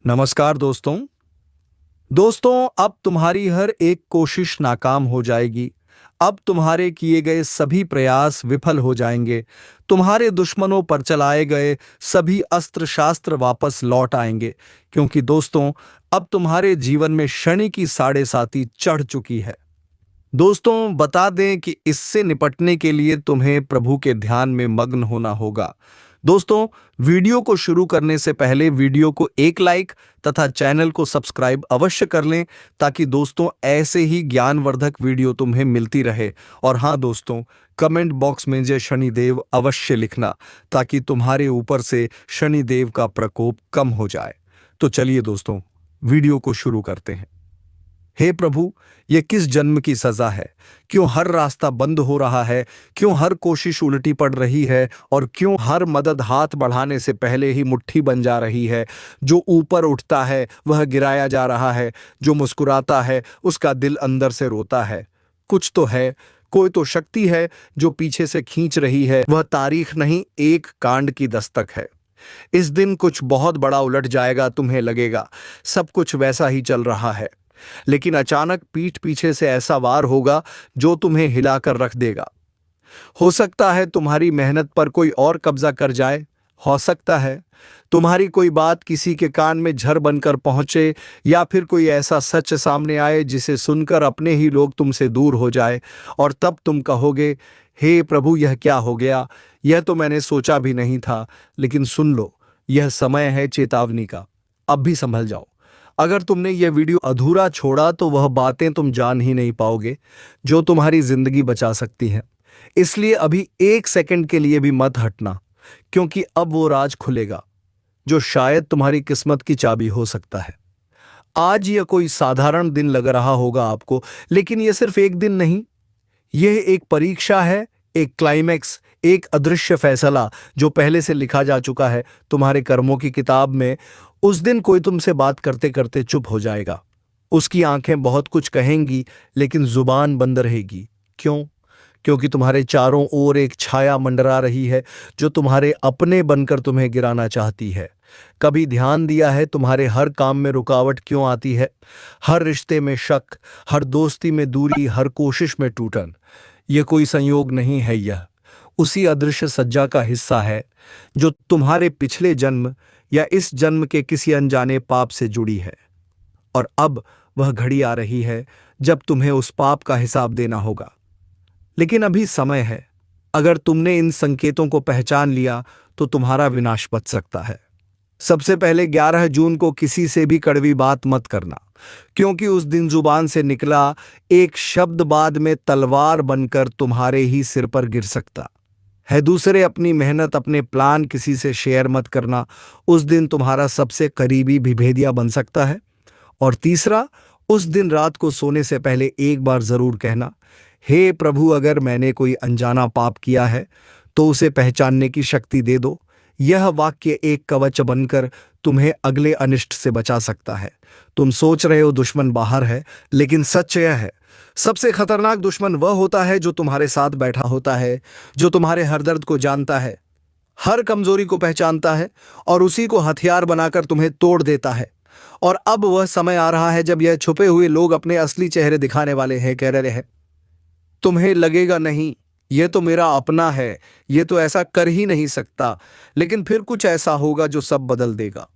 नमस्कार दोस्तों। दोस्तों, अब तुम्हारी हर एक कोशिश नाकाम हो जाएगी। अब तुम्हारे किए गए सभी प्रयास विफल हो जाएंगे। तुम्हारे दुश्मनों पर चलाए गए सभी अस्त्र शास्त्र वापस लौट आएंगे, क्योंकि दोस्तों, अब तुम्हारे जीवन में शनि की साढ़े साती चढ़ चुकी है। दोस्तों, बता दें कि इससे निपटने के लिए तुम्हें प्रभु के ध्यान में मग्न होना होगा। दोस्तों, वीडियो को शुरू करने से पहले वीडियो को एक लाइक तथा चैनल को सब्सक्राइब अवश्य कर लें, ताकि दोस्तों ऐसे ही ज्ञानवर्धक वीडियो तुम्हें मिलती रहे। और हाँ दोस्तों, कमेंट बॉक्स में जय शनिदेव अवश्य लिखना, ताकि तुम्हारे ऊपर से शनिदेव का प्रकोप कम हो जाए। तो चलिए दोस्तों, वीडियो को शुरू करते हैं। हे प्रभु, ये किस जन्म की सजा है? क्यों हर रास्ता बंद हो रहा है? क्यों हर कोशिश उल्टी पड़ रही है? और क्यों हर मदद हाथ बढ़ाने से पहले ही मुट्ठी बन जा रही है? जो ऊपर उठता है वह गिराया जा रहा है, जो मुस्कुराता है उसका दिल अंदर से रोता है। कुछ तो है, कोई तो शक्ति है जो पीछे से खींच रही है। वह तारीख नहीं, एक कांड की दस्तक है। इस दिन कुछ बहुत बड़ा उलट जाएगा। तुम्हें लगेगा सब कुछ वैसा ही चल रहा है, लेकिन अचानक पीठ पीछे से ऐसा वार होगा जो तुम्हें हिलाकर रख देगा। हो सकता है तुम्हारी मेहनत पर कोई और कब्जा कर जाए। हो सकता है तुम्हारी कोई बात किसी के कान में झर बनकर पहुंचे, या फिर कोई ऐसा सच सामने आए जिसे सुनकर अपने ही लोग तुमसे दूर हो जाए। और तब तुम कहोगे, हे प्रभु, यह क्या हो गया? यह तो मैंने सोचा भी नहीं था। लेकिन सुन लो, यह समय है चेतावनी का। अब भी संभल जाओ। अगर तुमने यह वीडियो अधूरा छोड़ा तो वह बातें तुम जान ही नहीं पाओगे जो तुम्हारी जिंदगी बचा सकती हैं। इसलिए अभी एक सेकंड के लिए भी मत हटना, क्योंकि अब वो राज खुलेगा जो शायद तुम्हारी किस्मत की चाबी हो सकता है। आज यह कोई साधारण दिन लग रहा होगा आपको, लेकिन यह सिर्फ एक दिन नहीं, यह एक परीक्षा है, एक क्लाइमैक्स, एक अदृश्य फैसला जो पहले से लिखा जा चुका है तुम्हारे कर्मों की किताब में। उस दिन कोई तुमसे बात करते करते चुप हो जाएगा। उसकी आंखें बहुत कुछ कहेंगी, लेकिन जुबान बंद रहेगी। क्यों? क्योंकि तुम्हारे चारों ओर एक छाया मंडरा रही है जो तुम्हारे अपने बनकर तुम्हें गिराना चाहती है। कभी ध्यान दिया है तुम्हारे हर काम में रुकावट क्यों आती है? हर रिश्ते में शक, हर दोस्ती में दूरी, हर कोशिश में टूटन। यह कोई संयोग नहीं है, यह उसी अदृश्य सज्जा का हिस्सा है जो तुम्हारे पिछले जन्म या इस जन्म के किसी अनजाने पाप से जुड़ी है। और अब वह घड़ी आ रही है जब तुम्हें उस पाप का हिसाब देना होगा। लेकिन अभी समय है। अगर तुमने इन संकेतों को पहचान लिया तो तुम्हारा विनाश बच सकता है। सबसे पहले 11 जून को किसी से भी कड़वी बात मत करना, क्योंकि उस दिन जुबान से निकला एक शब्द बाद में तलवार बनकर तुम्हारे ही सिर पर गिर सकता है। दूसरे, अपनी मेहनत, अपने प्लान किसी से शेयर मत करना। उस दिन तुम्हारा सबसे करीबी भी भेदिया बन सकता है। और तीसरा, उस दिन रात को सोने से पहले एक बार जरूर कहना, हे प्रभु, अगर मैंने कोई अनजाना पाप किया है तो उसे पहचानने की शक्ति दे दो। यह वाक्य एक कवच बनकर तुम्हें अगले अनिष्ट से बचा सकता है। तुम सोच रहे हो दुश्मन बाहर है, लेकिन सच यह है, सबसे खतरनाक दुश्मन वह होता है जो तुम्हारे साथ बैठा होता है, जो तुम्हारे हर दर्द को जानता है, हर कमजोरी को पहचानता है और उसी को हथियार बनाकर तुम्हें तोड़ देता है। और अब वह समय आ रहा है जब यह छुपे हुए लोग अपने असली चेहरे दिखाने वाले हैं। कह रहे हैं, तुम्हें लगेगा नहीं, यह तो मेरा अपना है, यह तो ऐसा कर ही नहीं सकता। लेकिन फिर कुछ ऐसा होगा जो सब बदल देगा।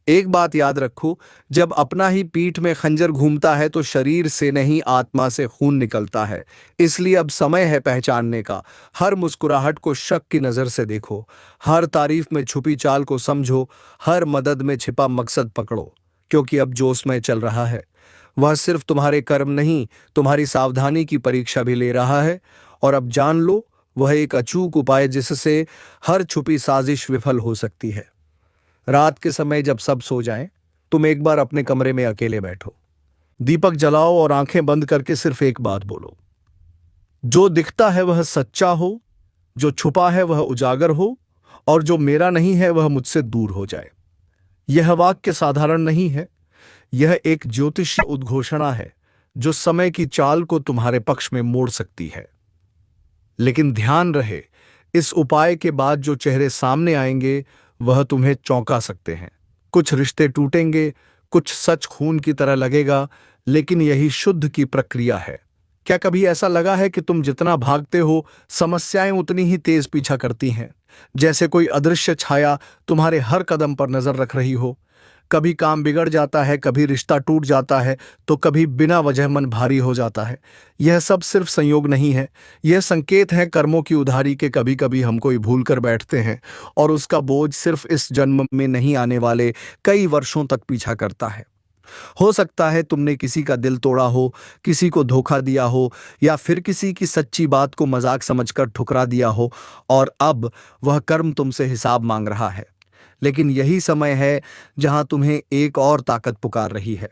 एक बात याद रखो, जब अपना ही पीठ में खंजर घूमता है तो शरीर से नहीं, आत्मा से खून निकलता है। इसलिए अब समय है पहचानने का। हर मुस्कुराहट को शक की नज़र से देखो, हर तारीफ में छुपी चाल को समझो, हर मदद में छिपा मकसद पकड़ो। क्योंकि अब जो समय चल रहा है वह सिर्फ तुम्हारे कर्म नहीं, तुम्हारी सावधानी की परीक्षा भी ले रहा है। और अब जान लो, वह एक अचूक उपाय जिससे हर छुपी साजिश विफल हो सकती है। रात के समय जब सब सो जाएं, तुम एक बार अपने कमरे में अकेले बैठो, दीपक जलाओ और आंखें बंद करके सिर्फ एक बात बोलो, जो दिखता है वह सच्चा हो, जो छुपा है वह उजागर हो, और जो मेरा नहीं है वह मुझसे दूर हो जाए। यह वाक्य साधारण नहीं है, यह एक ज्योतिषीय उद्घोषणा है जो समय की चाल को तुम्हारे पक्ष में मोड़ सकती है। लेकिन ध्यान रहे, इस उपाय के बाद जो चेहरे सामने आएंगे वह तुम्हें चौंका सकते हैं। कुछ रिश्ते टूटेंगे, कुछ सच खून की तरह लगेगा, लेकिन यही शुद्ध की प्रक्रिया है। क्या कभी ऐसा लगा है कि तुम जितना भागते हो, समस्याएं उतनी ही तेज पीछा करती हैं? जैसे कोई अदृश्य छाया तुम्हारे हर कदम पर नजर रख रही हो। कभी काम बिगड़ जाता है, कभी रिश्ता टूट जाता है, तो कभी बिना वजह मन भारी हो जाता है। यह सब सिर्फ संयोग नहीं है, यह संकेत है कर्मों की उधारी के। कभी कभी हम कोई भूल कर बैठते हैं और उसका बोझ सिर्फ इस जन्म में नहीं, आने वाले कई वर्षों तक पीछा करता है। हो सकता है तुमने किसी का दिल तोड़ा हो, किसी को धोखा दिया हो, या फिर किसी की सच्ची बात को मजाक समझकर ठुकरा दिया हो, और अब वह कर्म तुमसे हिसाब मांग रहा है। लेकिन यही समय है जहां तुम्हें एक और ताकत पुकार रही है।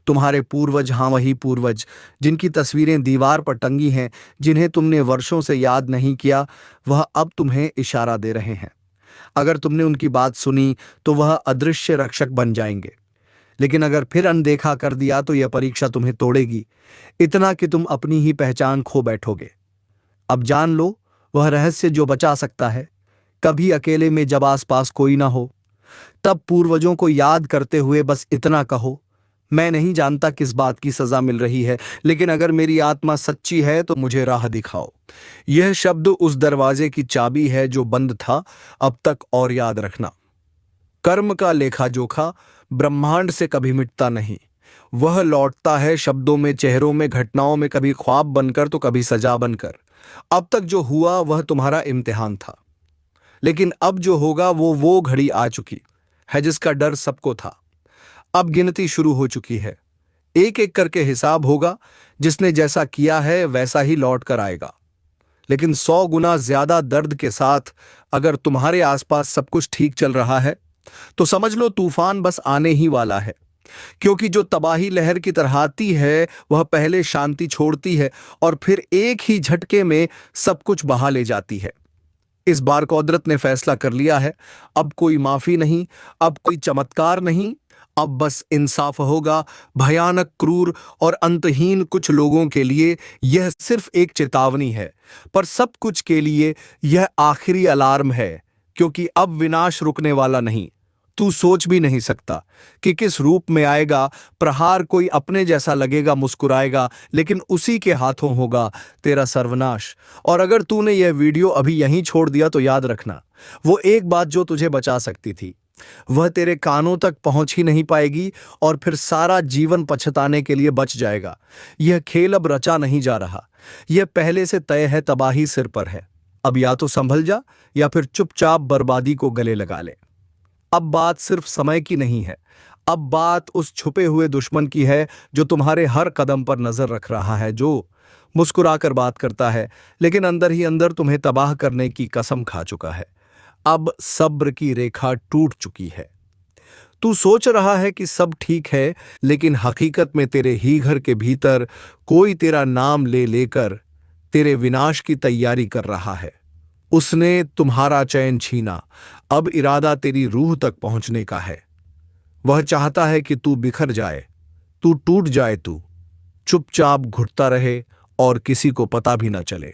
तुम्हारे पूर्वज, हाँ वही पूर्वज, जिनकी तस्वीरें दीवार पर टंगी हैं, जिन्हें तुमने वर्षों से याद नहीं किया, वह अब तुम्हें इशारा दे रहे हैं। अगर तुमने उनकी बात सुनी तो वह अदृश्य रक्षक बन जाएंगे। लेकिन अगर फिर अनदेखा कर दिया तो यह परीक्षा तुम्हें तोड़ेगी, इतना कि तुम अपनी ही पहचान खो बैठोगे। अब जान लो वह रहस्य जो बचा सकता है। कभी अकेले में जब आसपास कोई ना हो, तब पूर्वजों को याद करते हुए बस इतना कहो, मैं नहीं जानता किस बात की सजा मिल रही है, लेकिन अगर मेरी आत्मा सच्ची है तो मुझे राह दिखाओ। यह शब्द उस दरवाजे की चाबी है जो बंद था अब तक। और याद रखना, कर्म का लेखा जोखा ब्रह्मांड से कभी मिटता नहीं। वह लौटता है शब्दों में, चेहरों में, घटनाओं में, कभी ख्वाब बनकर तो कभी सजा बनकर। अब तक जो हुआ वह तुम्हारा इम्तिहान था, लेकिन अब जो होगा वो घड़ी आ चुकी है जिसका डर सबको था। अब गिनती शुरू हो चुकी है। एक एक करके हिसाब होगा। जिसने जैसा किया है वैसा ही लौट कर आएगा, लेकिन 100 गुना ज्यादा दर्द के साथ। अगर तुम्हारे आसपास सब कुछ ठीक चल रहा है तो समझ लो तूफान बस आने ही वाला है। क्योंकि जो तबाही लहर की तरह आती है वह पहले शांति छोड़ती है और फिर एक ही झटके में सब कुछ बहा ले जाती है। इस बार कुदरत ने फैसला कर लिया है। अब कोई माफी नहीं, अब कोई चमत्कार नहीं, अब बस इंसाफ होगा। भयानक, क्रूर और अंतहीन कुछ लोगों के लिए यह सिर्फ एक चेतावनी है, पर सब कुछ के लिए यह आखिरी अलार्म है। क्योंकि अब विनाश रुकने वाला नहीं। तू सोच भी नहीं सकता कि किस रूप में आएगा प्रहार। कोई अपने जैसा लगेगा, मुस्कुराएगा, लेकिन उसी के हाथों होगा तेरा सर्वनाश। और अगर तूने यह वीडियो अभी यहीं छोड़ दिया तो याद रखना, वो एक बात जो तुझे बचा सकती थी वह तेरे कानों तक पहुंच ही नहीं पाएगी, और फिर सारा जीवन पछताने के लिए बच जाएगा। यह खेल अब रचा नहीं जा रहा, यह पहले से तय है। तबाही सिर पर है। अब या तो संभल जा या फिर चुपचाप बर्बादी को गले लगा ले। अब बात सिर्फ समय की नहीं है, अब बात उस छुपे हुए दुश्मन की है जो तुम्हारे हर कदम पर नजर रख रहा है, जो मुस्कुराकर बात करता है लेकिन अंदर ही अंदर तुम्हें तबाह करने की कसम खा चुका है। अब सब्र की रेखा टूट चुकी है। तू सोच रहा है कि सब ठीक है, लेकिन हकीकत में तेरे ही घर के भीतर कोई तेरा नाम ले लेकर तेरे विनाश की तैयारी कर रहा है। उसने तुम्हारा चैन छीना, अब इरादा तेरी रूह तक पहुंचने का है। वह चाहता है कि तू बिखर जाए, तू टूट जाए, तू चुपचाप घुटता रहे और किसी को पता भी ना चले।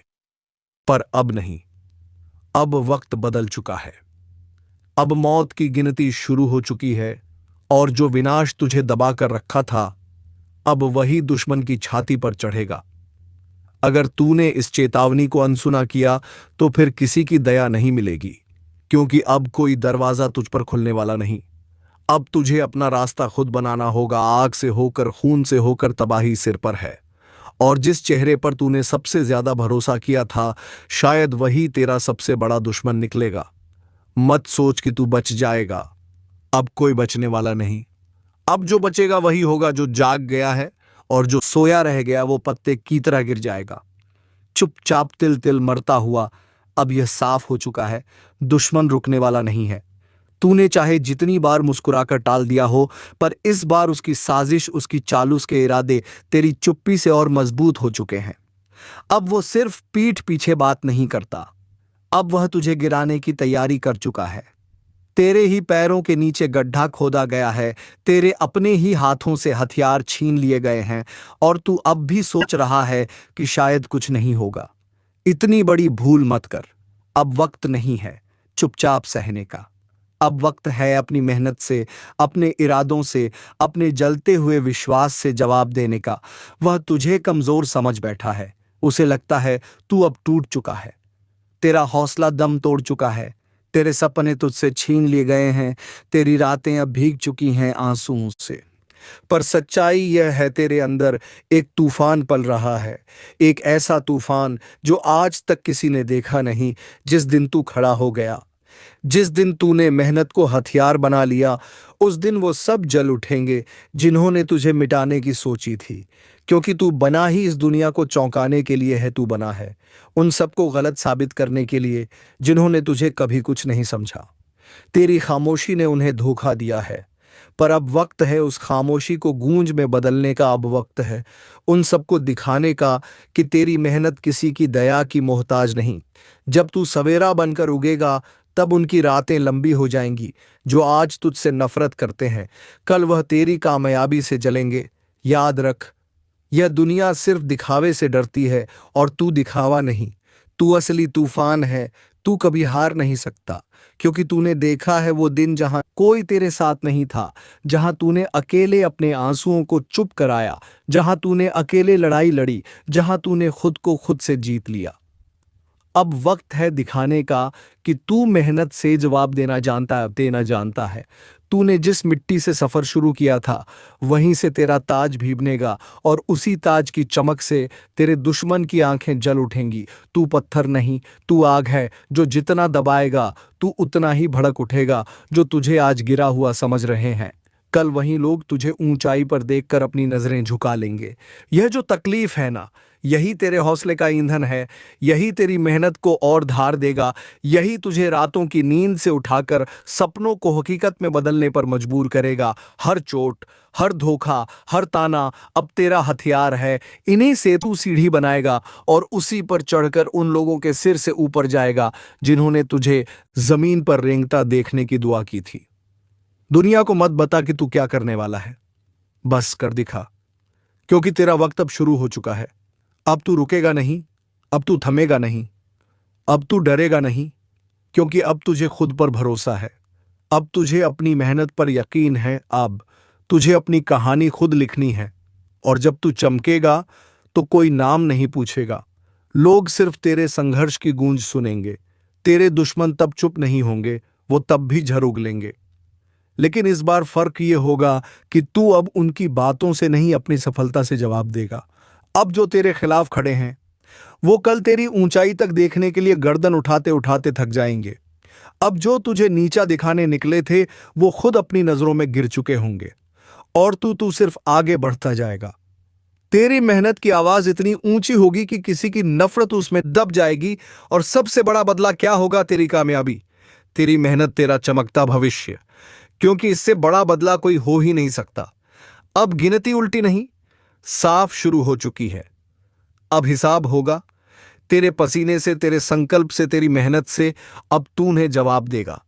पर अब नहीं, अब वक्त बदल चुका है। अब मौत की गिनती शुरू हो चुकी है, और जो विनाश तुझे दबा कर रखा था अब वही दुश्मन की छाती पर चढ़ेगा। अगर तूने इस चेतावनी को अनसुना किया तो फिर किसी की दया नहीं मिलेगी, क्योंकि अब कोई दरवाजा तुझ पर खुलने वाला नहीं। अब तुझे अपना रास्ता खुद बनाना होगा। आग से होकर, खून से होकर तबाही सिर पर है, और जिस चेहरे पर तूने सबसे ज्यादा भरोसा किया था शायद वही तेरा सबसे बड़ा दुश्मन निकलेगा। मत सोच कि तू बच जाएगा, अब कोई बचने वाला नहीं। अब जो बचेगा वही होगा जो जाग गया है, और जो सोया रह गया वो पत्ते की तरह गिर जाएगा, चुपचाप तिल तिल मरता हुआ। अब यह साफ हो चुका है, दुश्मन रुकने वाला नहीं है। तूने चाहे जितनी बार मुस्कुराकर टाल दिया हो, पर इस बार उसकी साजिश, उसकी चालूस के इरादे तेरी चुप्पी से और मजबूत हो चुके हैं। अब वो सिर्फ पीठ पीछे बात नहीं करता, अब वह तुझे गिराने की तैयारी कर चुका है। तेरे ही पैरों के नीचे गड्ढा खोदा गया है, तेरे अपने ही हाथों से हथियार छीन लिए गए हैं, और तू अब भी सोच रहा है कि शायद कुछ नहीं होगा। इतनी बड़ी भूल मत कर। अब वक्त नहीं है चुपचाप सहने का। अब वक्त है अपनी मेहनत से, अपने इरादों से, अपने जलते हुए विश्वास से जवाब देने का। वह तुझे कमजोर समझ बैठा है। उसे लगता है तू अब टूट चुका है, तेरा हौसला दम तोड़ चुका है, तेरे सपने तुझसे छीन लिए गए हैं, तेरी रातें अब भीग चुकी हैं आंसुओं से। पर सच्चाई यह है, तेरे अंदर एक तूफान पल रहा है, एक ऐसा तूफान जो आज तक किसी ने देखा नहीं। जिस दिन तू खड़ा हो गया, जिस दिन तूने मेहनत को हथियार बना लिया, उस दिन वो सब जल उठेंगे जिन्होंने तुझे मिटाने की सोची थी। क्योंकि तू बना ही इस दुनिया को चौंकाने के लिए है, तू बना है उन सबको गलत साबित करने के लिए जिन्होंने तुझे कभी कुछ नहीं समझा। तेरी खामोशी ने उन्हें धोखा दिया है, पर अब वक्त है उस खामोशी को गूंज में बदलने का। अब वक्त है उन सबको दिखाने का कि तेरी मेहनत किसी की दया की मोहताज नहीं। जब तू सवेरा बनकर उगेगा, तब उनकी रातें लंबी हो जाएंगी जो आज तुझसे नफरत करते हैं। कल वह तेरी कामयाबी से जलेंगे। याद रख, यह दुनिया सिर्फ दिखावे से डरती है और तू दिखावा नहीं। तू असली तूफान है। तू कभी हार नहीं सकता, क्योंकि तूने देखा है वो दिन जहां कोई तेरे साथ नहीं था, जहां तूने अकेले अपने आंसुओं को चुप कराया, जहां तूने अकेले लड़ाई लड़ी, जहां तूने खुद को खुद से जीत लिया। अब वक्त है दिखाने का कि तू मेहनत से जवाब देना जानता है। तूने जिस मिट्टी से सफर शुरू किया था, वहीं से तेरा ताज भी बनेगा और उसी ताज की चमक से तेरे दुश्मन की आंखें जल उठेंगी। तू पत्थर नहीं, तू आग है जो जितना दबाएगा तू उतना ही भड़क उठेगा। जो तुझे आज गिरा हुआ समझ रहे हैं, कल वही लोग तुझे ऊंचाई पर देखकर अपनी नजरें झुका लेंगे। यह जो तकलीफ है ना, यही तेरे हौसले का ईंधन है। यही तेरी मेहनत को और धार देगा। यही तुझे रातों की नींद से उठाकर सपनों को हकीकत में बदलने पर मजबूर करेगा। हर चोट, हर धोखा, हर ताना अब तेरा हथियार है। इन्हीं से तू सीढ़ी बनाएगा और उसी पर चढ़कर उन लोगों के सिर से ऊपर जाएगा जिन्होंने तुझे जमीन पर रेंगता देखने की दुआ की थी। दुनिया को मत बता कि तू क्या करने वाला है, बस कर दिखा, क्योंकि तेरा वक्त अब शुरू हो चुका है। अब तू रुकेगा नहीं, अब तू थमेगा नहीं, अब तू डरेगा नहीं, क्योंकि अब तुझे खुद पर भरोसा है। अब तुझे अपनी मेहनत पर यकीन है। अब तुझे अपनी कहानी खुद लिखनी है। और जब तू चमकेगा तो कोई नाम नहीं पूछेगा, लोग सिर्फ तेरे संघर्ष की गूंज सुनेंगे। तेरे दुश्मन तब चुप नहीं होंगे, वो तब भी झर उगलेंगे। लेकिन इस बार फर्क ये होगा कि तू अब उनकी बातों से नहीं, अपनी सफलता से जवाब देगा। अब जो तेरे खिलाफ खड़े हैं, वो कल तेरी ऊंचाई तक देखने के लिए गर्दन उठाते उठाते थक जाएंगे। अब जो तुझे नीचा दिखाने निकले थे, वो खुद अपनी नजरों में गिर चुके होंगे और तू सिर्फ आगे बढ़ता जाएगा। तेरी मेहनत की आवाज इतनी ऊंची होगी कि किसी की नफरत उसमें दब जाएगी। और सबसे बड़ा बदला क्या होगा? तेरी कामयाबी, तेरी मेहनत, तेरा चमकता भविष्य। क्योंकि इससे बड़ा बदला कोई हो ही नहीं सकता। अब गिनती उल्टी नहीं, साफ शुरू हो चुकी है। अब हिसाब होगा तेरे पसीने से, तेरे संकल्प से, तेरी मेहनत से। अब तू उन्हें जवाब देगा,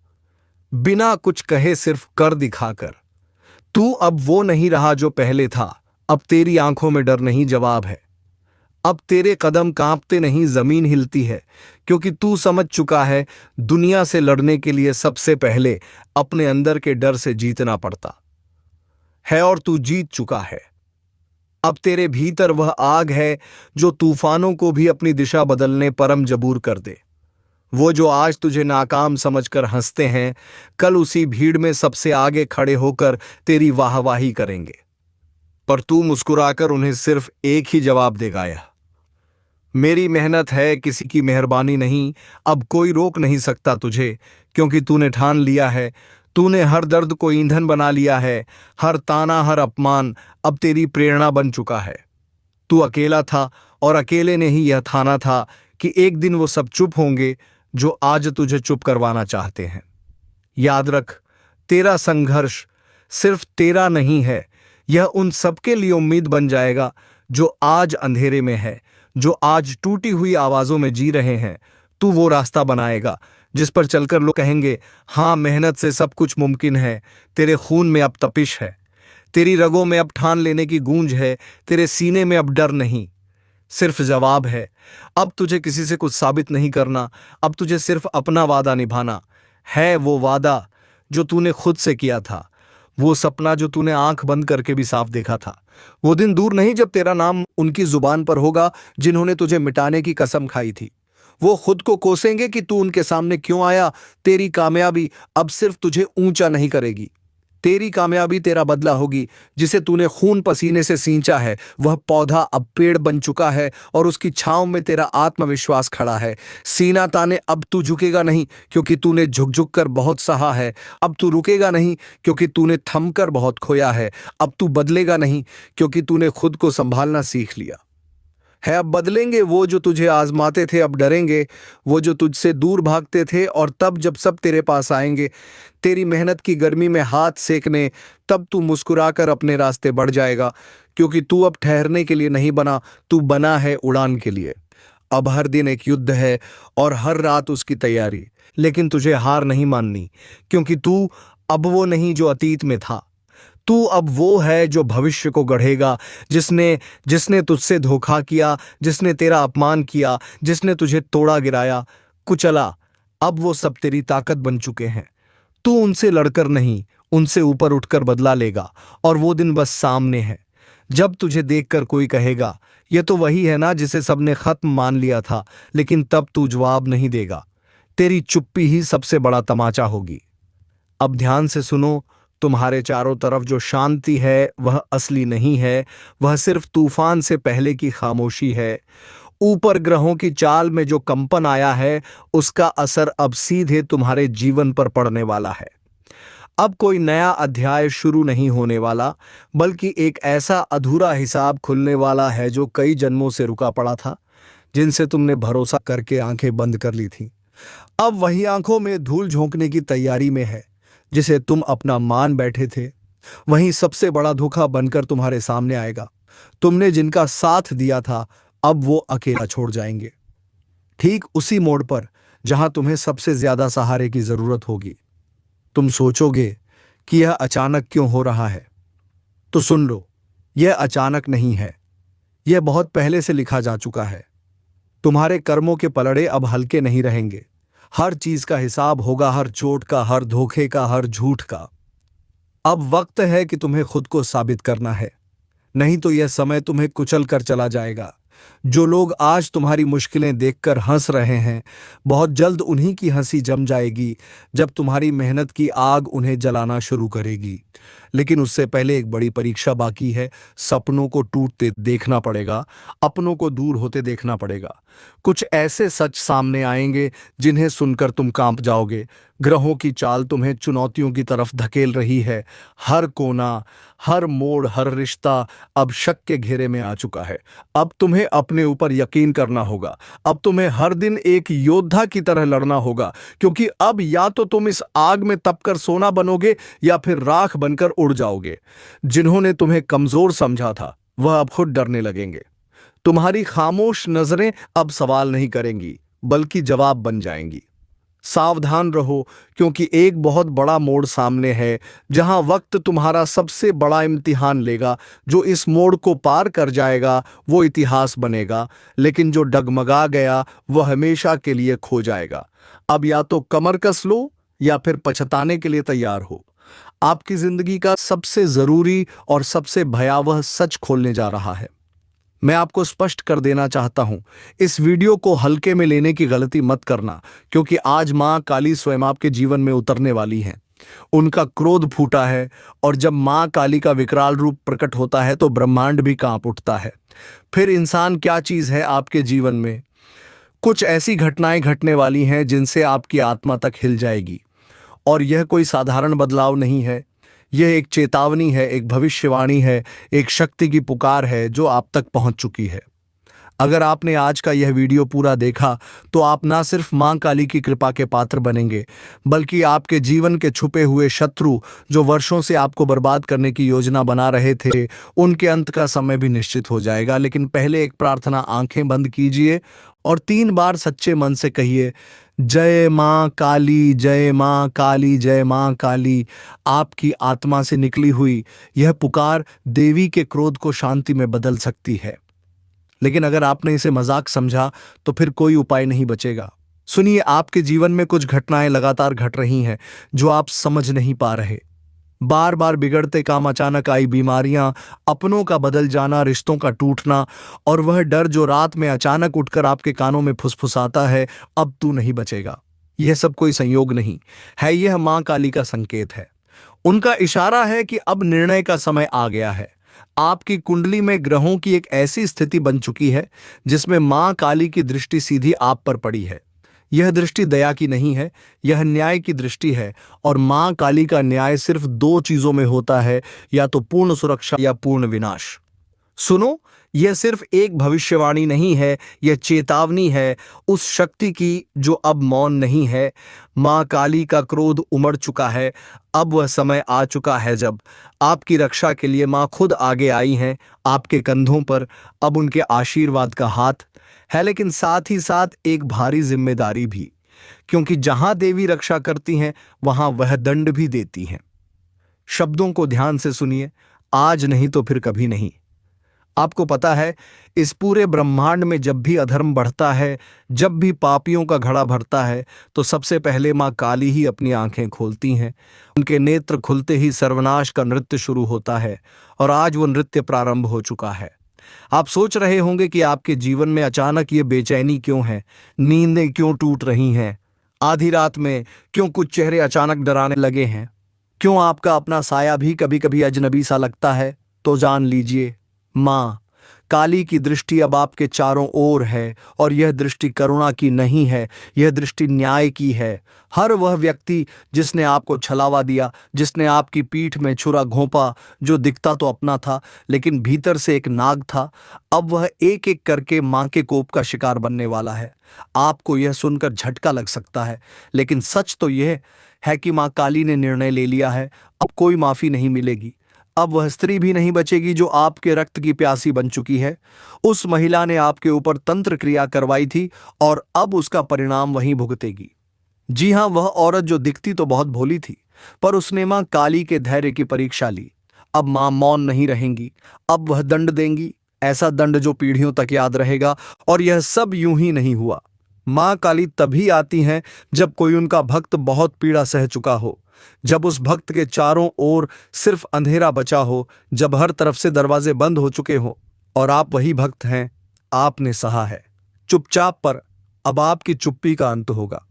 बिना कुछ कहे, सिर्फ कर दिखाकर। तू अब वो नहीं रहा जो पहले था। अब तेरी आंखों में डर नहीं, जवाब है। अब तेरे कदम कांपते नहीं, जमीन हिलती है। क्योंकि तू समझ चुका है, दुनिया से लड़ने के लिए सबसे पहले अपने अंदर के डर से जीतना पड़ता है, और तू जीत चुका है। अब तेरे भीतर वह आग है जो तूफानों को भी अपनी दिशा बदलने पर मजबूर कर दे। वो जो आज तुझे नाकाम समझकर हंसते हैं, कल उसी भीड़ में सबसे आगे खड़े होकर तेरी वाहवाही करेंगे। पर तू मुस्कुराकर उन्हें सिर्फ एक ही जवाब देगा, यह, मेरी मेहनत है, किसी की मेहरबानी नहीं। अब कोई रोक नहीं सकता तुझे, क्योंकि तूने ठान लिया है। तूने हर दर्द को ईंधन बना लिया है। हर ताना, हर अपमान अब तेरी प्रेरणा बन चुका है। तू अकेला था और अकेले ने ही यह ठाना था कि एक दिन वो सब चुप होंगे जो आज तुझे चुप करवाना चाहते हैं। याद रख, तेरा संघर्ष सिर्फ तेरा नहीं है, यह उन सबके लिए उम्मीद बन जाएगा जो आज अंधेरे में है, जो आज टूटी हुई आवाजों में जी रहे हैं। तू वो रास्ता बनाएगा जिस पर चलकर लोग कहेंगे, हाँ, मेहनत से सब कुछ मुमकिन है। तेरे खून में अब तपिश है, तेरी रगों में अब ठान लेने की गूंज है, तेरे सीने में अब डर नहीं, सिर्फ जवाब है। अब तुझे किसी से कुछ साबित नहीं करना, अब तुझे सिर्फ अपना वादा निभाना है। वो वादा जो तूने खुद से किया था, वो सपना जो तूने आंख बंद करके भी साफ देखा था। वो दिन दूर नहीं जब तेरा नाम उनकी जुबान पर होगा जिन्होंने तुझे मिटाने की कसम खाई थी। वो खुद को कोसेंगे कि तू उनके सामने क्यों आया। तेरी कामयाबी अब सिर्फ तुझे ऊंचा नहीं करेगी, तेरी कामयाबी तेरा बदला होगी। जिसे तूने खून पसीने से सींचा है वह पौधा अब पेड़ बन चुका है और उसकी छांव में तेरा आत्मविश्वास खड़ा है। सीना ताने अब तू झुकेगा नहीं क्योंकि तूने झुक झुक कर बहुत सहा है। अब तू रुकेगा नहीं क्योंकि तूने थम कर बहुत खोया है। अब तू बदलेगा नहीं क्योंकि तूने खुद को संभालना सीख लिया है। अब बदलेंगे वो जो तुझे आजमाते थे, अब डरेंगे वो जो तुझसे दूर भागते थे। और तब जब सब तेरे पास आएंगे तेरी मेहनत की गर्मी में हाथ सेकने, तब तू मुस्कुराकर अपने रास्ते बढ़ जाएगा क्योंकि तू अब ठहरने के लिए नहीं बना, तू बना है उड़ान के लिए। अब हर दिन एक युद्ध है और हर रात उसकी तैयारी, लेकिन तुझे हार नहीं माननी क्योंकि तू अब वो नहीं जो अतीत में था। तू अब वो है जो भविष्य को गढ़ेगा। जिसने जिसने तुझसे धोखा किया, जिसने तेरा अपमान किया, जिसने तुझे तोड़ा गिराया कुचला, अब वो सब तेरी ताकत बन चुके हैं। तू उनसे लड़कर नहीं, उनसे ऊपर उठकर बदला लेगा। और वो दिन बस सामने है जब तुझे देखकर कोई कहेगा ये तो वही है ना जिसे सबने खत्म मान लिया था। लेकिन तब तू जवाब नहीं देगा, तेरी चुप्पी ही सबसे बड़ा तमाचा होगी। अब ध्यान से सुनो, तुम्हारे चारों तरफ जो शांति है वह असली नहीं है, वह सिर्फ तूफान से पहले की खामोशी है। ऊपर ग्रहों की चाल में जो कंपन आया है उसका असर अब सीधे तुम्हारे जीवन पर पड़ने वाला है। अब कोई नया अध्याय शुरू नहीं होने वाला, बल्कि एक ऐसा अधूरा हिसाब खुलने वाला है जो कई जन्मों से रुका पड़ा था, जिनसे तुमने भरोसा करके आंखें बंद कर ली थी। अब वही आंखों में धूल झोंकने की तैयारी में है जिसे तुम अपना मान बैठे थे। वहीं सबसे बड़ा धोखा बनकर तुम्हारे सामने आएगा। तुमने जिनका साथ दिया था अब वो अकेला छोड़ जाएंगे, ठीक उसी मोड़ पर जहां तुम्हें सबसे ज्यादा सहारे की जरूरत होगी। तुम सोचोगे कि यह अचानक क्यों हो रहा है, तो सुन लो, यह अचानक नहीं है, यह बहुत पहले से लिखा जा चुका है। तुम्हारे कर्मों के पलड़े अब हल्के नहीं रहेंगे। हर चीज का हिसाब होगा, हर चोट का, हर धोखे का, हर झूठ का। अब वक्त है कि तुम्हें खुद को साबित करना है, नहीं तो यह समय तुम्हें कुचल कर चला जाएगा। जो लोग आज तुम्हारी मुश्किलें देखकर हंस रहे हैं, बहुत जल्द उन्हीं की हंसी जम जाएगी जब तुम्हारी मेहनत की आग उन्हें जलाना शुरू करेगी। लेकिन उससे पहले एक बड़ी परीक्षा बाकी है। सपनों को टूटते देखना पड़ेगा, अपनों को दूर होते देखना पड़ेगा। कुछ ऐसे सच सामने आएंगे जिन्हें सुनकर तुम कांप जाओगे। ग्रहों की चाल तुम्हें चुनौतियों की तरफ धकेल रही है। हर कोना, हर मोड़, हर रिश्ता अब शक के घेरे में आ चुका है। अब तुम्हें अपने ऊपर यकीन करना होगा। अब तुम्हें हर दिन एक योद्धा की तरह लड़ना होगा, क्योंकि अब या तो तुम इस आग में तपकर सोना बनोगे या फिर राख बनकर उड़ जाओगे। जिन्होंने तुम्हें कमजोर समझा था वह अब खुद डरने लगेंगे। तुम्हारी खामोश नजरें अब सवाल नहीं करेंगी बल्कि जवाब बन जाएंगी। सावधान रहो, क्योंकि एक बहुत बड़ा मोड़ सामने है जहां वक्त तुम्हारा सबसे बड़ा इम्तिहान लेगा। जो इस मोड़ को पार कर जाएगा वो इतिहास बनेगा, लेकिन जो डगमगा गया वह हमेशा के लिए खो जाएगा। अब या तो कमर कस लो या फिर पछताने के लिए तैयार हो। आपकी जिंदगी का सबसे जरूरी और सबसे भयावह सच खोलने जा रहा है। मैं आपको स्पष्ट कर देना चाहता हूं, इस वीडियो को हल्के में लेने की गलती मत करना, क्योंकि आज मां काली स्वयं आपके जीवन में उतरने वाली हैं। उनका क्रोध फूटा है और जब मां काली का विकराल रूप प्रकट होता है तो ब्रह्मांड भी कांप उठता है। फिर इंसान क्या चीज है आपके जीवन में? कुछ ऐसी घटनाएं घटने वाली हैं जिनसे आपकी आत्मा तक हिल जाएगी। और यह कोई साधारण बदलाव नहीं है, यह एक चेतावनी है, एक भविष्यवाणी है, एक शक्ति की पुकार है जो आप तक पहुंच चुकी है। अगर आपने आज का यह वीडियो पूरा देखा तो आप ना सिर्फ मां काली की कृपा के पात्र बनेंगे, बल्कि आपके जीवन के छुपे हुए शत्रु जो वर्षों से आपको बर्बाद करने की योजना बना रहे थे, उनके अंत का समय भी निश्चित हो जाएगा। लेकिन पहले एक प्रार्थना, आंखें बंद कीजिए और 3 बार सच्चे मन से कहिए, जय मां काली, जय मां काली, जय मां काली। आपकी आत्मा से निकली हुई यह पुकार देवी के क्रोध को शांति में बदल सकती है। लेकिन अगर आपने इसे मजाक समझा तो फिर कोई उपाय नहीं बचेगा। सुनिए, आपके जीवन में कुछ घटनाएं लगातार घट रही हैं जो आप समझ नहीं पा रहे। बार बार बिगड़ते काम, अचानक आई बीमारियां, अपनों का बदल जाना, रिश्तों का टूटना, और वह डर जो रात में अचानक उठकर आपके कानों में फुसफुसाता है, अब तू नहीं बचेगा। यह सब कोई संयोग नहीं है, यह मां काली का संकेत है। उनका इशारा है कि अब निर्णय का समय आ गया है। आपकी कुंडली में ग्रहों की एक ऐसी स्थिति बन चुकी है जिसमें मां काली की दृष्टि सीधी आप पर पड़ी है। यह दृष्टि दया की नहीं है, यह न्याय की दृष्टि है। और मां काली का न्याय सिर्फ दो चीजों में होता है, या तो पूर्ण सुरक्षा या पूर्ण विनाश। सुनो, यह सिर्फ एक भविष्यवाणी नहीं है, यह चेतावनी है उस शक्ति की जो अब मौन नहीं है। मां काली का क्रोध उमड़ चुका है। अब वह समय आ चुका है जब आपकी रक्षा के लिए मां खुद आगे आई हैं। आपके कंधों पर अब उनके आशीर्वाद का हाथ है, लेकिन साथ ही साथ एक भारी जिम्मेदारी भी, क्योंकि जहां देवी रक्षा करती हैं वहां वह दंड भी देती हैं। शब्दों को ध्यान से सुनिए, आज नहीं तो फिर कभी नहीं। आपको पता है, इस पूरे ब्रह्मांड में जब भी अधर्म बढ़ता है, जब भी पापियों का घड़ा भरता है, तो सबसे पहले मां काली ही अपनी आंखें खोलती हैं। उनके नेत्र खुलते ही सर्वनाश का नृत्य शुरू होता है, और आज वो नृत्य प्रारंभ हो चुका है। आप सोच रहे होंगे कि आपके जीवन में अचानक ये बेचैनी क्यों है, नींदें क्यों टूट रही हैं, आधी रात में क्यों कुछ चेहरे अचानक डराने लगे हैं, क्यों आपका अपना साया भी कभी कभी अजनबी सा लगता है। तो जान लीजिए, मां काली की दृष्टि अब आपके चारों ओर है, और यह दृष्टि करुणा की नहीं है, यह दृष्टि न्याय की है। हर वह व्यक्ति जिसने आपको छलावा दिया, जिसने आपकी पीठ में छुरा घोंपा, जो दिखता तो अपना था लेकिन भीतर से एक नाग था, अब वह एक एक करके मां के कोप का शिकार बनने वाला है। आपको यह सुनकर झटका लग सकता है, लेकिन सच तो यह है कि मां काली ने निर्णय ले लिया है। अब कोई माफी नहीं मिलेगी। अब वह स्त्री भी नहीं बचेगी जो आपके रक्त की प्यासी बन चुकी है। उस महिला ने आपके ऊपर तंत्र क्रिया करवाई थी, और अब उसका परिणाम वहीं भुगतेगी। जी हां, वह औरत जो दिखती तो बहुत भोली थी, पर उसने मां काली के धैर्य की परीक्षा ली। अब मां मौन नहीं रहेंगी, अब वह दंड देंगी, ऐसा दंड जो पीढ़ियों तक याद रहेगा। और यह सब यूं ही नहीं हुआ। मां काली तभी आती हैं जब कोई उनका भक्त बहुत पीड़ा सह चुका हो, जब उस भक्त के चारों ओर सिर्फ अंधेरा बचा हो, जब हर तरफ से दरवाजे बंद हो चुके हो। और आप वही भक्त हैं। आपने सहा है चुपचाप, पर अब आपकी चुप्पी का अंत होगा।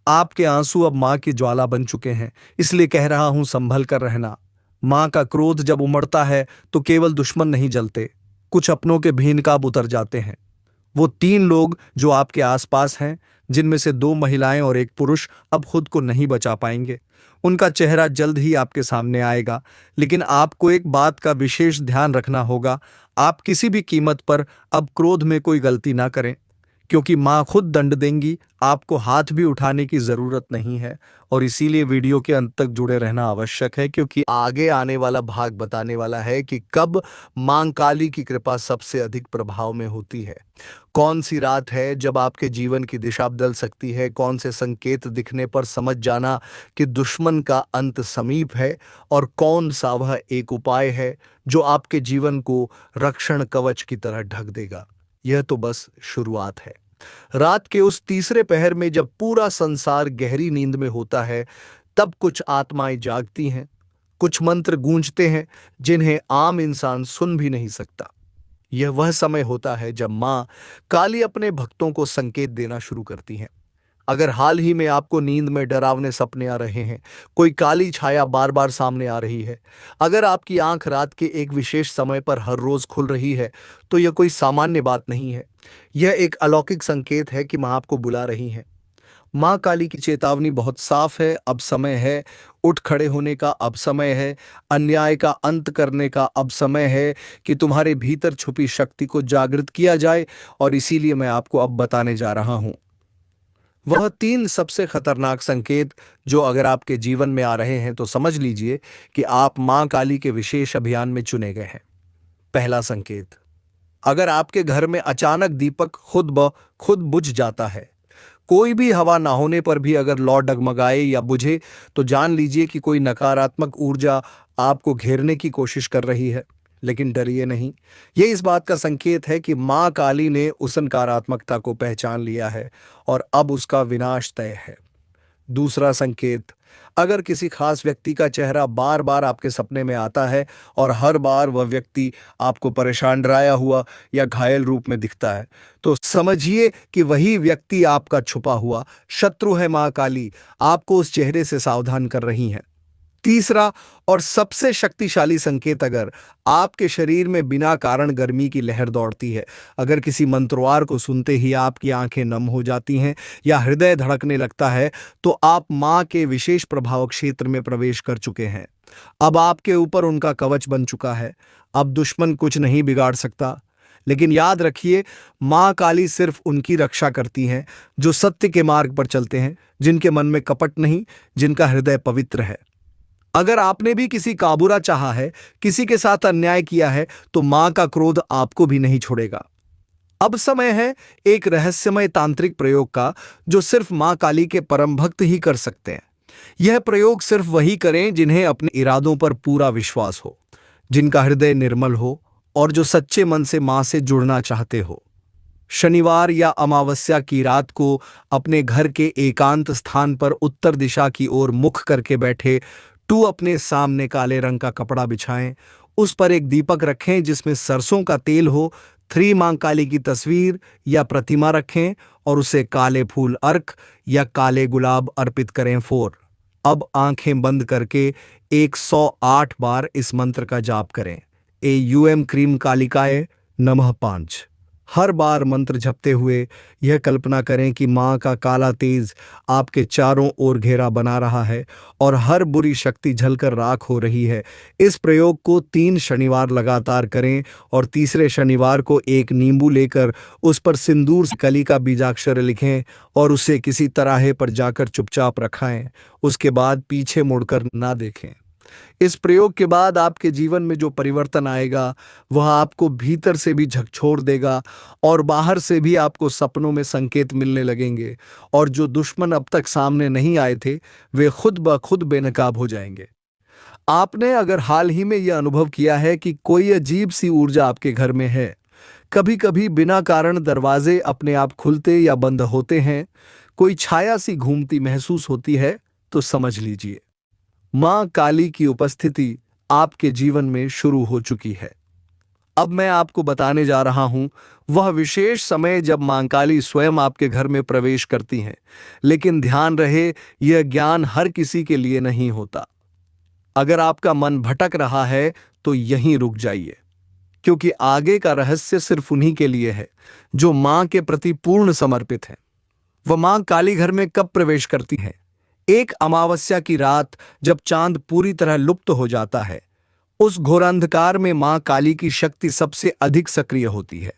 आपके आंसू अब मां की ज्वाला बन चुके हैं, इसलिए कह रहा हूं, संभल कर रहना। मां का क्रोध जब उमड़ता है तो केवल दुश्मन नहीं जलते, कुछ अपनों के भी नकाब उतर जाते हैं। वो 3 लोग जो आपके आसपास हैं, जिनमें से 2 महिलाएं और 1 पुरुष, अब खुद को नहीं बचा पाएंगे। उनका चेहरा जल्द ही आपके सामने आएगा, लेकिन आपको एक बात का विशेष ध्यान रखना होगा। आप किसी भी कीमत पर अब क्रोध में कोई गलती ना करें, क्योंकि मां खुद दंड देंगी। आपको हाथ भी उठाने की जरूरत नहीं है, और इसीलिए वीडियो के अंत तक जुड़े रहना आवश्यक है, क्योंकि आगे आने वाला भाग बताने वाला है कि कब मां काली की कृपा सबसे अधिक प्रभाव में होती है। कौन सी रात है जब आपके जीवन की दिशा बदल सकती है, कौन से संकेत दिखने पर समझ जाना कि दुश्मन का अंत समीप है, और कौन सा वह एक उपाय है जो आपके जीवन को रक्षण कवच की तरह ढक देगा। यह तो बस शुरुआत है। रात के उस तीसरे पहर में जब पूरा संसार गहरी नींद में होता है, तब कुछ आत्माएं जागती हैं, कुछ मंत्र गूंजते हैं जिन्हें आम इंसान सुन भी नहीं सकता। यह वह समय होता है जब मां काली अपने भक्तों को संकेत देना शुरू करती हैं। अगर हाल ही में आपको नींद में डरावने सपने आ रहे हैं, कोई काली छाया बार बार सामने आ रही है, अगर आपकी आंख रात के एक विशेष समय पर हर रोज खुल रही है, तो यह कोई सामान्य बात नहीं है। यह एक अलौकिक संकेत है कि मां आपको बुला रही है। मां काली की चेतावनी बहुत साफ है। अब समय है उठ खड़े होने का, अब समय है अन्याय का अंत करने का, अब समय है कि तुम्हारे भीतर छुपी शक्ति को जागृत किया जाए। और इसीलिए मैं आपको अब बताने जा रहा हूं वह 3 सबसे खतरनाक संकेत जो अगर आपके जीवन में आ रहे हैं तो समझ लीजिए कि आप मां काली के विशेष अभियान में चुने गए हैं। पहला संकेत, अगर आपके घर में अचानक दीपक खुद ब खुद बुझ जाता है, कोई भी हवा ना होने पर भी अगर लौ डगमगाए या बुझे, तो जान लीजिए कि कोई नकारात्मक ऊर्जा आपको घेरने की कोशिश कर रही है। लेकिन डरिए नहीं। ये इस बात का संकेत है कि मां काली ने उस नकारात्मकता को पहचान लिया है और अब उसका विनाश तय है। दूसरा संकेत, अगर किसी खास व्यक्ति का चेहरा बार बार आपके सपने में आता है और हर बार वह व्यक्ति आपको परेशान, डराया हुआ या घायल रूप में दिखता है, तो समझिए कि वही व्यक्ति आपका छुपा हुआ शत्रु है। मां काली आपको उस चेहरे से सावधान कर रही हैं। तीसरा और सबसे शक्तिशाली संकेत, अगर आपके शरीर में बिना कारण गर्मी की लहर दौड़ती है, अगर किसी मंत्रवार को सुनते ही आपकी आंखें नम हो जाती हैं या हृदय धड़कने लगता है, तो आप मां के विशेष प्रभाव क्षेत्र में प्रवेश कर चुके हैं। अब आपके ऊपर उनका कवच बन चुका है। अब दुश्मन कुछ नहीं बिगाड़ सकता। लेकिन याद रखिए, मां काली सिर्फ उनकी रक्षा करती हैं जो सत्य के मार्ग पर चलते हैं, जिनके मन में कपट नहीं, जिनका हृदय पवित्र है। अगर आपने भी किसी का बुरा चाहा है, किसी के साथ अन्याय किया है, तो मां का क्रोध आपको भी नहीं छोड़ेगा। अब समय है एक रहस्यमय तांत्रिक प्रयोग का, जो सिर्फ मां काली के परम भक्त ही कर सकते हैं। यह प्रयोग सिर्फ वही करें जिन्हें अपने इरादों पर पूरा विश्वास हो, जिनका हृदय निर्मल हो और जो सच्चे मन से मां से जुड़ना चाहते हो। शनिवार या अमावस्या की रात को अपने घर के एकांत स्थान पर उत्तर दिशा की ओर मुख करके बैठे अपने सामने काले रंग का कपड़ा बिछाएं, उस पर एक दीपक रखें जिसमें सरसों का तेल हो, 3 मां काली की तस्वीर या प्रतिमा रखें और उसे काले फूल अर्क या काले गुलाब अर्पित करें। 4 अब आंखें बंद करके 108 बार इस मंत्र का जाप करें। एयूएम क्रीम कालिकाय नमः 5। हर बार मंत्र जपते हुए यह कल्पना करें कि मां का काला तेज आपके चारों ओर घेरा बना रहा है और हर बुरी शक्ति जलकर राख हो रही है। इस प्रयोग को 3 शनिवार लगातार करें और तीसरे शनिवार को एक नींबू लेकर उस पर सिंदूर से कली का बीजाक्षर लिखें और उसे किसी तराहे पर जाकर चुपचाप रखाएं। उसके बाद पीछे मुड़कर ना देखें। इस प्रयोग के बाद आपके जीवन में जो परिवर्तन आएगा, वह आपको भीतर से भी झकझोर देगा और बाहर से भी आपको सपनों में संकेत मिलने लगेंगे, और जो दुश्मन अब तक सामने नहीं आए थे, वे खुद ब खुद बेनकाब हो जाएंगे। आपने अगर हाल ही में यह अनुभव किया है कि कोई अजीब सी ऊर्जा आपके घर में है, कभी कभी बिना कारण दरवाजे अपने आप खुलते या बंद होते हैं, कोई छाया सी घूमती महसूस होती है, तो समझ लीजिए मां काली की उपस्थिति आपके जीवन में शुरू हो चुकी है। अब मैं आपको बताने जा रहा हूं वह विशेष समय जब मां काली स्वयं आपके घर में प्रवेश करती हैं। लेकिन ध्यान रहे, यह ज्ञान हर किसी के लिए नहीं होता। अगर आपका मन भटक रहा है तो यहीं रुक जाइए, क्योंकि आगे का रहस्य सिर्फ उन्हीं के लिए है जो मां के प्रति पूर्ण समर्पित हैं। वह मां काली घर में कब प्रवेश करती हैं? एक अमावस्या की रात जब चांद पूरी तरह लुप्त हो जाता है, उस घोर अंधकार में मां काली की शक्ति सबसे अधिक सक्रिय होती है।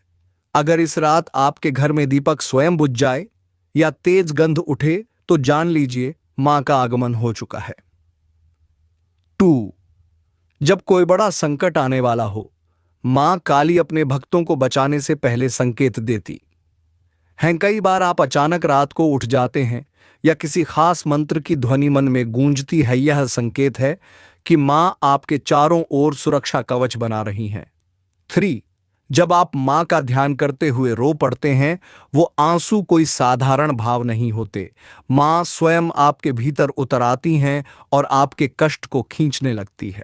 अगर इस रात आपके घर में दीपक स्वयं बुझ जाए या तेज गंध उठे, तो जान लीजिए मां का आगमन हो चुका है। 2 जब कोई बड़ा संकट आने वाला हो, मां काली अपने भक्तों को बचाने से पहले संकेत देती हैं। कई बार आप अचानक रात को उठ जाते हैं या किसी खास मंत्र की ध्वनि मन में गूंजती है। यह संकेत है कि मां आपके चारों ओर सुरक्षा कवच बना रही हैं। 3 जब आप मां का ध्यान करते हुए रो पड़ते हैं, वो आंसू कोई साधारण भाव नहीं होते। मां स्वयं आपके भीतर उतर आती हैं और आपके कष्ट को खींचने लगती है।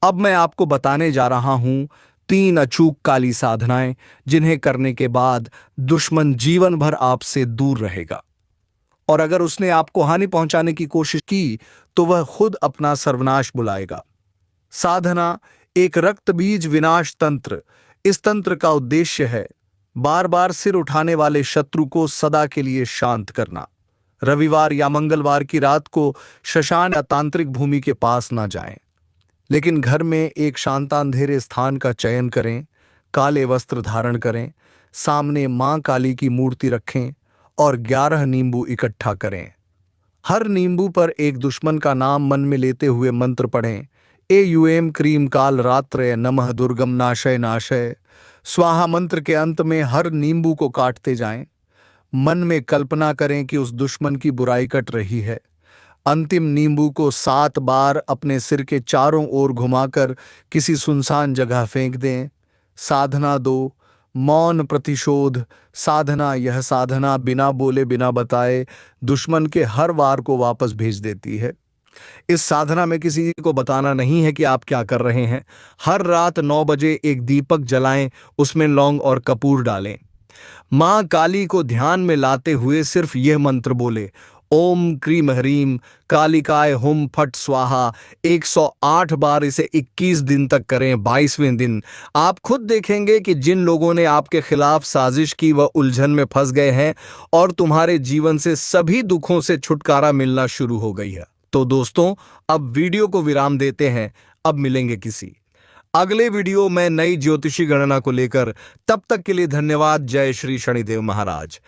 अब मैं आपको बताने जा रहा हूं 3 अचूक काली साधनाएं, जिन्हें करने के बाद दुश्मन जीवन भर आपसे दूर रहेगा, और अगर उसने आपको हानि पहुंचाने की कोशिश की तो वह खुद अपना सर्वनाश बुलाएगा। साधना 1 रक्त बीज विनाश तंत्र। इस तंत्र का उद्देश्य है बार बार सिर उठाने वाले शत्रु को सदा के लिए शांत करना। रविवार या मंगलवार की रात को श्मशान या तांत्रिक भूमि के पास ना जाएं, लेकिन घर में एक शांत अंधेरे स्थान का चयन करें, काले वस्त्र धारण करें, सामने मां काली की मूर्ति रखें और 11 नींबू इकट्ठा करें। हर नींबू पर एक दुश्मन का नाम मन में लेते हुए मंत्र पढ़ें। एयूएम क्रीम काल रात्रय नमः दुर्गम नाशय नाशय। स्वाहा मंत्र के अंत में हर नींबू को काटते जाएं। मन में कल्पना करें कि उस दुश्मन की बुराई कट रही है। अंतिम नींबू को 7 बार अपने सिर के चारों ओर घुमाकर किसी सुनसान जगह फेंक दें। साधना 2, मौन प्रतिशोध साधना। यह साधना बिना बोले बिना बताए दुश्मन के हर वार को वापस भेज देती है। इस साधना में किसी को बताना नहीं है कि आप क्या कर रहे हैं। हर रात 9 बजे एक दीपक जलाएं, उसमें लौंग और कपूर डालें। मां काली को ध्यान में लाते हुए सिर्फ यह मंत्र बोले, ओम क्रीम ह्रीम कालिकाय हुम फट स्वाहा। 108 बार इसे 21 दिन तक करें। 22वें दिन आप खुद देखेंगे कि जिन लोगों ने आपके खिलाफ साजिश की वह उलझन में फंस गए हैं और तुम्हारे जीवन से सभी दुखों से छुटकारा मिलना शुरू हो गई है। तो दोस्तों, अब वीडियो को विराम देते हैं। अब मिलेंगे किसी अगले वीडियो में नई ज्योतिषी गणना को लेकर। तब तक के लिए धन्यवाद। जय श्री शनिदेव महाराज।